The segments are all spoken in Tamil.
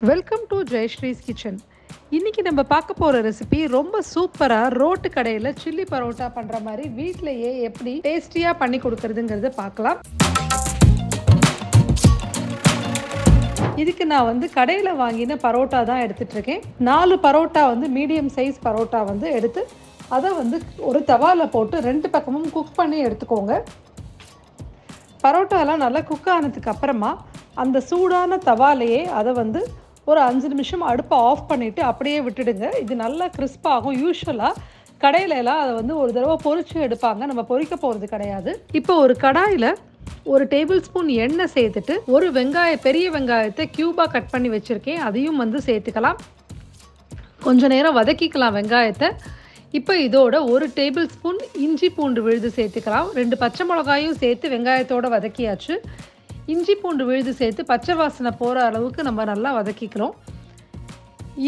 Welcome to Jayasree's kitchen. இன்றைக்கி நம்ம பார்க்க போகிற ரெசிபி ரொம்ப சூப்பராக ரோட்டு கடையில் சில்லி பரோட்டா பண்ணுற மாதிரி வீட்டிலையே எப்படி டேஸ்டியாக பண்ணி கொடுக்குறதுங்கிறத பார்க்கலாம். இதுக்கு நான் கடையில் வாங்கின பரோட்டா தான் எடுத்துகிட்ருக்கேன். 4 பரோட்டா மீடியம் சைஸ் பரோட்டா எடுத்து அதை ஒரு தவாவில் போட்டு 2 பக்கமும் குக் பண்ணி எடுத்துக்கோங்க. பரோட்டாலாம் நல்லா குக் ஆனதுக்கு அப்புறமா அந்த சூடான தவாலையே அதை ஒரு 5 நிமிஷம் அடுப்பை ஆஃப் பண்ணிவிட்டு அப்படியே விட்டுடுங்க. இது நல்லா கிறிஸ்பாகும். யூஸ்வலாக கடையிலலாம் அதை ஒரு தடவை பொரிச்சு எடுப்பாங்க. நம்ம பொரிக்க போகிறது கிடையாது. இப்போ ஒரு கடாயில் 1 டேபிள் ஸ்பூன் எண்ணெய் சேர்த்துட்டு ஒரு பெரிய வெங்காயத்தை க்யூபாக கட் பண்ணி வச்சுருக்கேன். அதையும் சேர்த்துக்கலாம். கொஞ்சம் நேரம் வதக்கிக்கலாம் வெங்காயத்தை. இப்போ இதோட 1 டேபிள் ஸ்பூன் இஞ்சி பூண்டு விழுது சேர்த்துக்கலாம். 2 பச்சை மிளகாயும் சேர்த்து வெங்காயத்தோடு வதக்கியாச்சு. இஞ்சி பூண்டு விழுது சேர்த்து பச்சை வாசனை போகிற அளவுக்கு நம்ம நல்லா வதக்கிக்கிறோம்.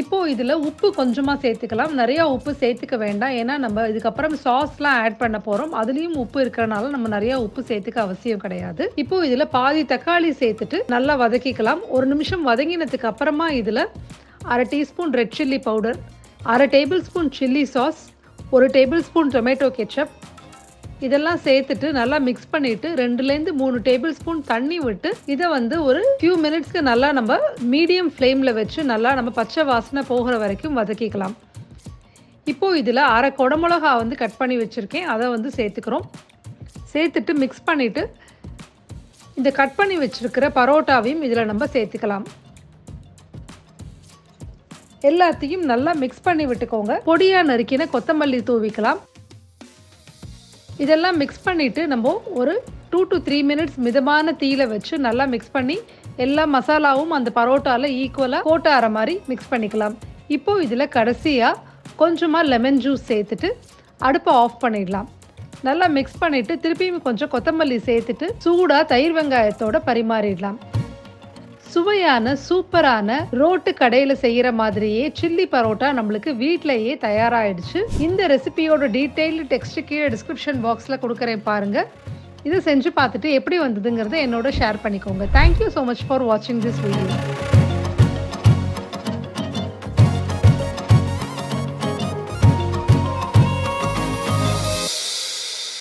இப்போது இதில் உப்பு கொஞ்சமாக சேர்த்துக்கலாம். நிறையா உப்பு சேர்த்துக்க வேண்டாம். ஏன்னா நம்ம இதுக்கப்புறம் சாஸ்லாம் ஆட் பண்ண போகிறோம். அதுலேயும் உப்பு இருக்கிறனால நம்ம நிறையா உப்பு சேர்த்துக்க அவசியம் கிடையாது. இப்போது இதில் பாதி தக்காளி சேர்த்துட்டு நல்லா வதக்கிக்கலாம். 1 நிமிஷம் வதங்கினதுக்கு அப்புறமா இதில் 1/2 teaspoon red chilli powder, 1/2 table spoon chilli sauce, 1 table spoon tomato ketchup இதெல்லாம் சேர்த்துட்டு நல்லா மிக்ஸ் பண்ணிவிட்டு 2லேருந்து 3 டேபிள் ஸ்பூன் தண்ணி விட்டு இதை ஒரு ஃபியூ மினிட்ஸ்க்கு நல்லா நம்ம மீடியம் ஃப்ளேமில் வச்சு நல்லா நம்ம பச்சை வாசனை போகிற வரைக்கும் வதக்கிக்கலாம். இப்போது இதில் 1/2 குடமிளகா கட் பண்ணி வச்சுருக்கேன். அதை சேர்த்துக்கிறோம். சேர்த்துட்டு மிக்ஸ் பண்ணிவிட்டு இந்த கட் பண்ணி வச்சுருக்கிற பரோட்டாவையும் இதில் நம்ம சேர்த்துக்கலாம். எல்லாத்தையும் நல்லா மிக்ஸ் பண்ணி விட்டுக்கோங்க. பொடியாக நறுக்கின கொத்தமல்லி தூவிக்கலாம். இதெல்லாம் மிக்ஸ் பண்ணிவிட்டு நம்ம ஒரு 2 to 3 மினிட்ஸ் மிதமான தீயில வச்சு நல்லா மிக்ஸ் பண்ணி எல்லா மசாலாவும் அந்த பரோட்டாவில் ஈக்குவலாக கோட் ஆகிற மாதிரி மிக்ஸ் பண்ணிக்கலாம். இப்போது இதில் கடைசியாக கொஞ்சமாக லெமன் ஜூஸ் சேர்த்துட்டு அடுப்பை ஆஃப் பண்ணிடலாம். நல்லா மிக்ஸ் பண்ணிவிட்டு திருப்பியும் கொஞ்சம் கொத்தமல்லி சேர்த்துட்டு சூடாக தயிர் வெங்காயத்தோடு பரிமாறிடலாம். சுவையான சூப்பரான ரோட்டு கடையில் செய்கிற மாதிரியே சில்லி பரோட்டா நம்மளுக்கு வீட்டிலையே தயாராகிடுச்சு. இந்த ரெசிபியோட டீட்டெயில்டு டெக்ஸ்ட் கீழே டிஸ்கிரிப்ஷன் பாக்ஸில் கொடுக்குறேன் பாருங்கள். இதை செஞ்சு பார்த்துட்டு எப்படி வந்ததுங்கிறத என்னோட ஷேர் பண்ணிக்கோங்க. தேங்க்யூ ஸோ மச் ஃபார் வாட்சிங் திஸ் வீடியோ.